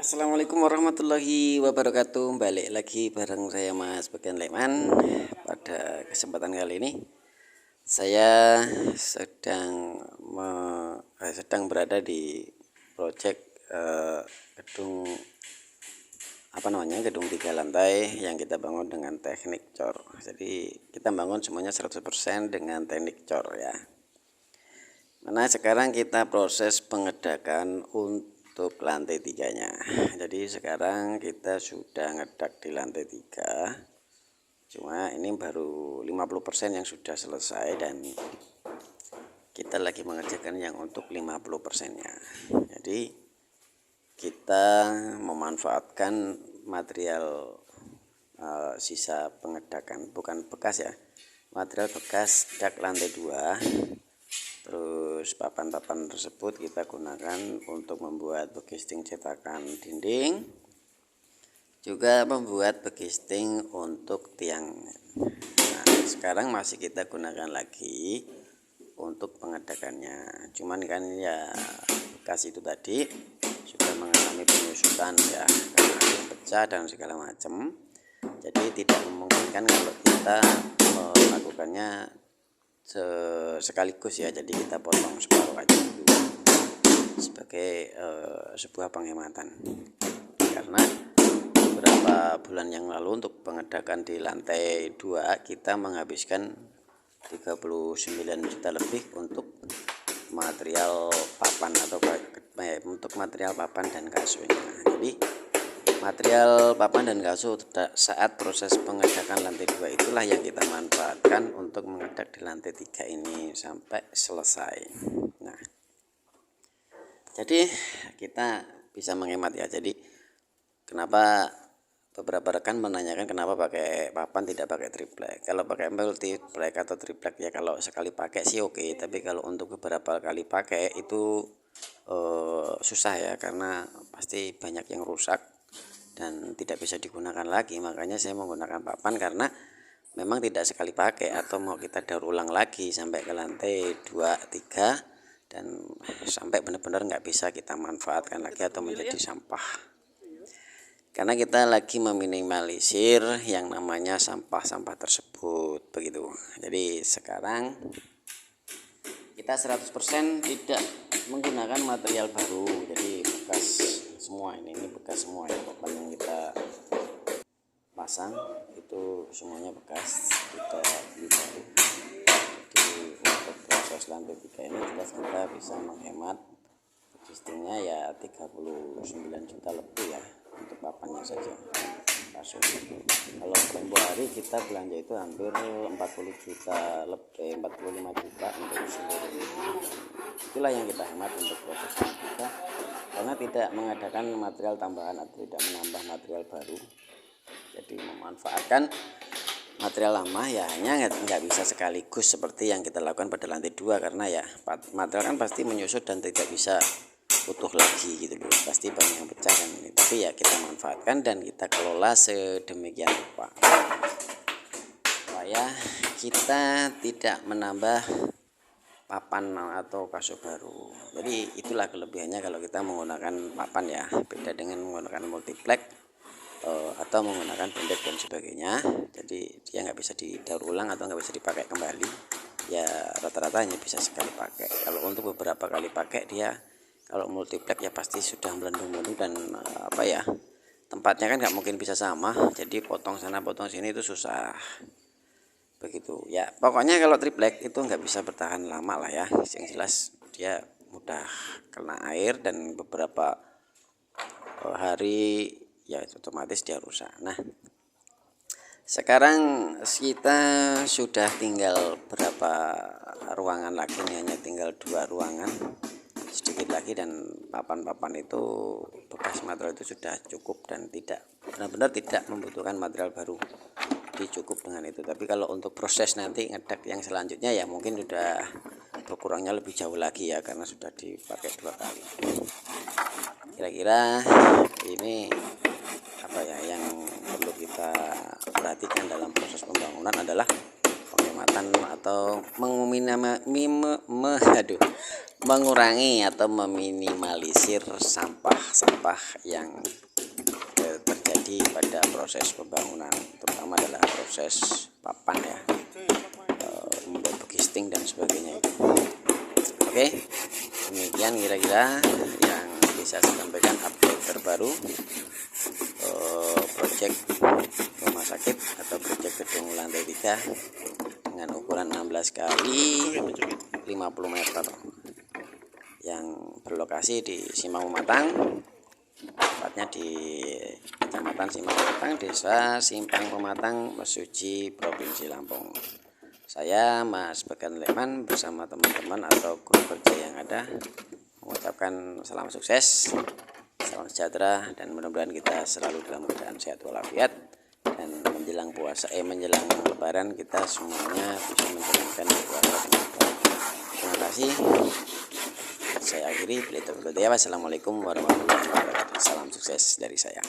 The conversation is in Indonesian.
Assalamualaikum warahmatullahi wabarakatuh. Balik lagi bareng saya Mas Bagian Leman. Pada kesempatan kali ini saya sedang berada di proyek gedung gedung 3 lantai yang kita bangun dengan teknik cor. Jadi kita bangun semuanya 100% dengan teknik cor ya. Mana sekarang kita proses pengedakan untuk lantai 3-nya. Jadi sekarang kita sudah ngedak di lantai 3. Cuma ini baru 50% yang sudah selesai dan kita lagi mengerjakan yang untuk 50%-nya. Jadi kita memanfaatkan material sisa pengedakan, bukan bekas ya. Material bekas dak lantai 2. Terus papan-papan tersebut kita gunakan untuk membuat backcasting cetakan dinding, juga membuat backcasting untuk tiang. Nah, sekarang masih kita gunakan lagi untuk pengedakannya. Cuman kan ya bekas itu tadi sudah mengalami penyusutan ya, karena ada yang pecah dan segala macam. Jadi tidak memungkinkan kalau kita melakukannya sekaligus ya, jadi kita potong separuh aja dulu sebagai sebuah penghematan, karena beberapa bulan yang lalu untuk pengedakan di lantai 2 kita menghabiskan 39 juta lebih untuk material papan atau untuk material papan dan kasutnya. Jadi material papan dan kasut saat proses pengedakan lantai 2 itulah yang kita manfaatkan untuk mengedak di lantai 3 ini sampai selesai. Nah, jadi kita bisa menghemat ya. Jadi kenapa beberapa rekan menanyakan kenapa pakai papan tidak pakai triplek. Kalau pakai multiplek atau triplek ya kalau sekali pakai sih oke, tapi kalau untuk beberapa kali pakai itu susah ya, karena pasti banyak yang rusak dan tidak bisa digunakan lagi. Makanya saya menggunakan papan, karena memang tidak sekali pakai, atau mau kita daur ulang lagi sampai ke lantai 2, 3 dan sampai benar-benar nggak bisa kita manfaatkan lagi atau menjadi sampah, karena kita lagi meminimalisir yang namanya sampah-sampah tersebut begitu. Jadi sekarang kita 100% tidak menggunakan material baru, jadi bekas semua. Ini bekas semua ya, papan yang kita pasang itu semuanya bekas, tidak beli baru. Jadi untuk proses lantai 3 ini jelas kita bisa menghemat backcastingnya ya 39 juta lebih ya untuk papannya saja. Kalau tempo hari kita belanja itu hampir 40 juta lebih, 45 juta untuk seluruh ini. Itulah yang kita hemat untuk proses kita, karena tidak mengadakan material tambahan atau tidak menambah material baru. Jadi memanfaatkan material lama ya, hanya nggak bisa sekaligus seperti yang kita lakukan pada lantai 2, karena ya material kan pasti menyusut dan tidak bisa utuh lagi gitu loh, pasti banyak yang pecah kan ini. Tapi ya kita manfaatkan dan kita kelola sedemikian rupa supaya kita tidak menambah papan atau kasut baru. Jadi itulah kelebihannya kalau kita menggunakan papan ya, beda dengan menggunakan multiplek atau menggunakan pendek dan sebagainya. Jadi dia nggak bisa didaur ulang atau nggak bisa dipakai kembali ya, rata-rata hanya bisa sekali pakai. Kalau untuk beberapa kali pakai dia, kalau multiplek ya pasti sudah melendung-melendung dan tempatnya kan nggak mungkin bisa sama, jadi potong sana potong sini itu susah begitu ya. Pokoknya kalau triplek itu nggak bisa bertahan lama lah ya, yang jelas dia mudah kena air dan beberapa hari ya otomatis dia rusak. Nah, sekarang kita sudah tinggal berapa ruangan lagi nih, hanya tinggal 2 ruangan sedikit lagi, dan papan-papan itu bekas material itu sudah cukup dan tidak benar-benar tidak membutuhkan material baru, cukup dengan itu. Tapi kalau untuk proses nanti ngedak yang selanjutnya ya mungkin sudah berkurangnya lebih jauh lagi ya, karena sudah dipakai 2 kali. Kira-kira ini yang perlu kita perhatikan dalam proses pembangunan adalah penghematan atau mengurangi atau meminimalisir sampah-sampah yang terjadi pada proses pembangunan, terutama adalah proses papan ya, membuat gisting dan sebagainya itu. Oke, demikian kira-kira yang bisa saya sampaikan update terbaru proyek rumah sakit atau proyek gedung lantai 3 dengan ukuran 16 kali 50 meter yang berlokasi di Simpang Pematang, tepatnya di Kecamatan Simpang Pematang, Desa Simpang Pematang, Mesuji, Provinsi Lampung. Saya Mas Bagan Lekman bersama teman-teman atau grup kerja yang ada mengucapkan salam sukses, salam sejahtera, dan mudah-mudahan kita selalu dalam keadaan sehat walafiat, dan menjelang menjelang Lebaran kita semuanya bisa menjalankan puasa dengan baik. Terima kasih. Saya akhiri. Wassalamualaikum warahmatullahi wabarakatuh. Salam sukses dari saya.